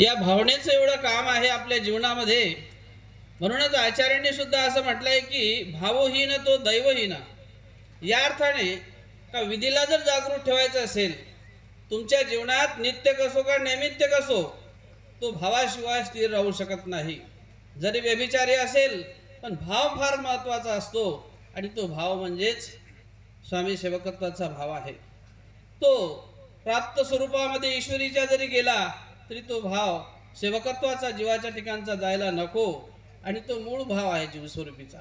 या भावनेचं एवढं काम आहे आपल्या जीवनामध्ये. म्हणूनच आचार्यांनी सुद्धा असं म्हटलंय की भावहीन तो दैवहीन. या अर्थाने का विधीला जर जागृत ठेवायचं असेल तुमच्या जीवनात, नित्य कसो का नैमित्य कसो, तो भावाशिवाय स्थिर राहू शकत नाही. जरी व्यभिचारी असेल पण भाव फार महत्त्वाचा असतो आणि तो भाव म्हणजेच स्वामी सेवकत्वाचा भाव आहे. तो प्राप्त स्वरूपामध्ये ईश्वरीच्या जरी गेला तरी तो भाव सेवकत्वाचा जीवाच्या ठिकाणचा जायला नको आणि तो मूळ भाव आहे जीवस्वरूपीचा.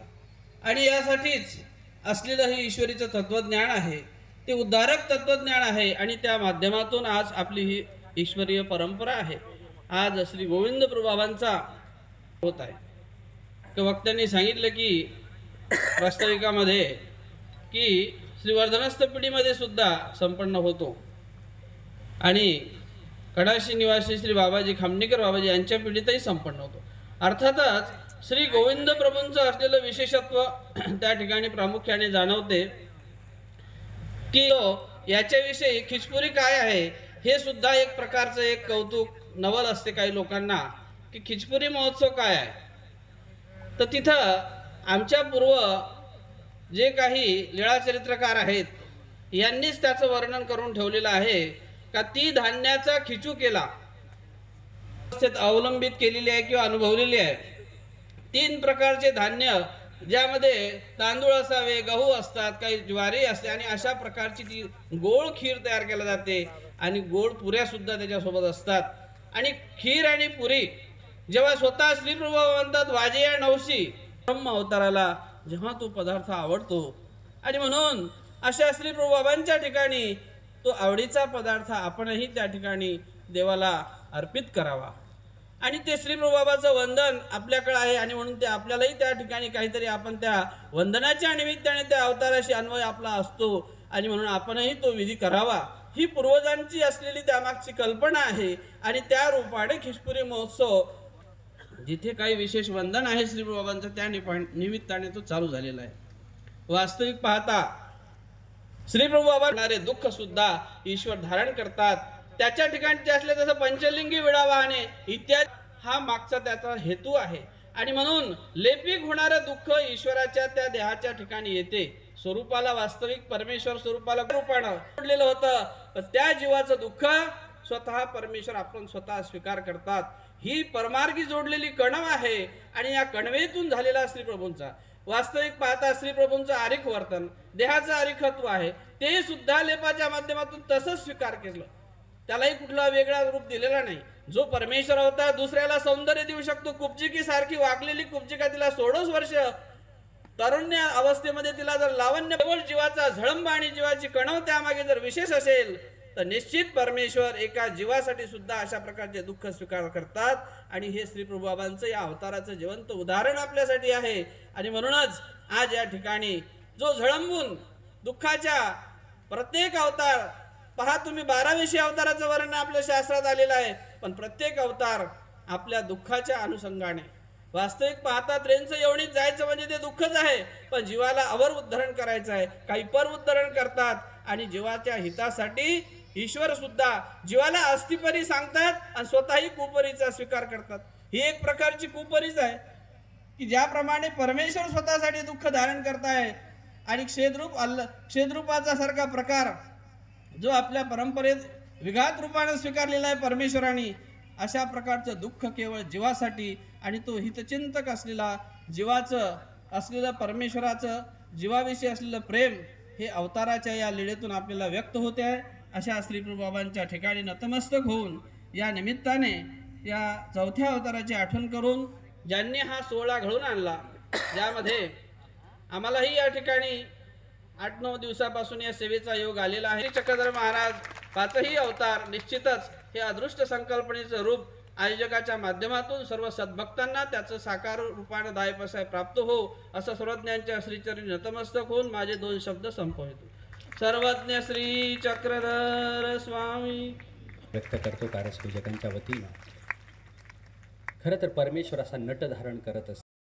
आणि यासाठीच असलेलं हे ईश्वरीचं तत्त्वज्ञान आहे, ते उद्धारक तत्त्वज्ञान आहे आणि त्या माध्यमातून आज आपली ही ईश्वरीय परंपरा आहे. आज श्री गोविंद प्रभुबाबांचा होत आहे. तर वक्त्यांनी सांगितलं की वास्तविकामध्ये की श्री वर्धनस्थ पिढीमध्ये सुद्धा संपन्न होतो आणि कडाशी निवासी श्री बाबाजी खामणेकर बाबाजी यांच्या पिढीतही संपन्न होतो. अर्थातच श्री गोविंद प्रभूंचं असलेलं विशेषत्व त्या ठिकाणी प्रामुख्याने जाणवते की याच्याविषयी खिचपुरी काय आहे हे सुद्धा एक प्रकारचं एक कौतुक नवल असते काही लोकांना की खिचपुरी महोत्सव काय आहे. तर तिथं आमच्या पूर्व जे काही लीळाचरित्रकार आहेत यांनीच त्याचं वर्णन करून ठेवलेलं आहे का ती धान्याचा खिचू केला अवलंबित केलेली आहे किंवा अनुभवलेली आहे. 3 प्रकारचे धान्य ज्यामध्ये तांदूळ असावे, गहू असतात, काही ज्वारी असते आणि अशा प्रकारची ती गोड खीर तयार केली जाते आणि गोड पुऱ्या सुद्धा त्याच्यासोबत असतात. आणि खीर आणि पुरी जेव्हा स्वतः श्री प्रभू म्हणतात वाजया नवशी ब्रह्म अवताराला जेव्हा तो पदार्थ आवडतो आणि म्हणून अशा श्री प्रभू बाबांच्या ठिकाणी तो आवडीचा पदार्थ आपणही त्या ठिकाणी देवाला अर्पित करावा. आणि ते श्री प्रभू बाबाचं वंदन आपल्याकडे आहे आणि म्हणून ते आपल्यालाही त्या ठिकाणी काहीतरी आपण त्या वंदनाच्या निमित्ताने त्या अवताराशी अन्वय आपला असतो आणि म्हणून आपणही तो विधी करावा. ही पूर्वजांची असलेली त्यामागची कल्पना आहे आणि त्या रूपाने खिचपुरी महोत्सव जिथे काही विशेष वंदन आहे श्री प्रभू बाबांचं त्या निमित्ताने तो चालू झालेला आहे. वास्तविक पाहता श्री प्रभू बाबा होणारे दुःख सुद्धा ईश्वर धारण करतात. त्याच्या ठिकाणचे असले जसं पंचलिंगी विडा वाहने इत्यादी हा मागचा त्याचा हेतू आहे आणि म्हणून लेपिक होणारं दुःख ईश्वराच्या त्या देहाच्या ठिकाणी येते. स्वरूपाला वास्तविक परमेश्वर स्वरूपाला रूपानं जोडलेलं होतं, त्या जीवाचं दुःख स्वतः परमेश्वर आपण स्वतः स्वीकार करतात. ही परमार्गी जोडलेली कणव आहे आणि या कणवेतून झालेला श्री प्रभूंचा वास्तविक पाहता श्री प्रभूंचं आरिख वर्तन देहाचं आरिखत्व आहे ते सुद्धा लेपाच्या माध्यमातून तसंच स्वीकार केलं. त्यालाही कुठला वेगळा रूप दिलेला नाही. जो परमेश्वर होता दुसऱ्याला सौंदर्य देऊ शकतो. कुब्जिकी सारखी वाकलेली कुब्जिका तिला 16 वर्ष तरुण्य अवस्थेमध्ये तिला जर लावण्य केवळ जीवाचा झळंब आणि जीवाची कणव त्यामागे जर विशेष असेल तर निश्चित परमेश्वर एका जीवासाठी सुद्धा अशा प्रकारचे दुःख स्वीकार करतात आणि हे श्री प्रभू बाबांचं या अवताराचं जिवंत उदाहरण आपल्यासाठी आहे. आणि म्हणूनच आज या ठिकाणी जो झळंबून दुःखाच्या प्रत्येक अवतार पहा तुम्ही 12वेशी अवताराचं वर्णन आपल्या शास्त्रात आलेलं आहे पण प्रत्येक अवतार आपल्या दुःखाच्या अनुषंगाने वास्तविक पाहता ट्रेनचं एवढीच जायचं म्हणजे ते दुःखच आहे पण जीवाला अवर उद्धरण करायचं आहे. काही पर उद्धरण करतात आणि जीवाच्या हितासाठी ईश्वर सुद्धा जीवाला अस्थिपरी सांगतात आणि स्वतःही कुपरीचा स्वीकार करतात. ही एक प्रकारची कुपरीच आहे की ज्याप्रमाणे परमेश्वर स्वतःसाठी दुःख धारण करताय आणि क्षेद्रूपाचा सारखा प्रकार जो आपल्या परंपरेत विघात रूपाने स्वीकारलेला आहे परमेश्वराने, अशा प्रकारचं दुःख केवळ जीवासाठी आणि तो हितचिंतक असलेला जीवाचं असलेलं परमेश्वराचं जीवाविषयी असलेलं प्रेम हे अवताराच्या या लीळेतून आपल्याला व्यक्त होते आहे. अशा श्री प्रभू बाबांच्या ठिकाणी नतमस्तक होऊन या निमित्ताने या 4थ्या अवताराची आठवण करून ज्यांनी हा सोहळा घडवून आणला ज्यामध्ये आम्हालाही या ठिकाणी 8-9 दिवसापासून या सेवेचा योग आलेला आहे. चक्रधर महाराज 5ही अवतार निश्चितच हे अदृष्ट संकल्पनेचं रूप आयोजकाच्या माध्यमातून सर्व सद्भक्तांना त्याचं साकार रूपानं दायपसाय प्राप्त हो असं सर्वज्ञांच्या श्रीचरणी नतमस्तक होऊन माझे 2 शब्द संपवतो. सर्वज्ञ श्री चक्रधर स्वामी व्यक्त करतो कारस पूजकांच्या वतीनं. खरं तर परमेश्वर असा नट धारण करत असतो.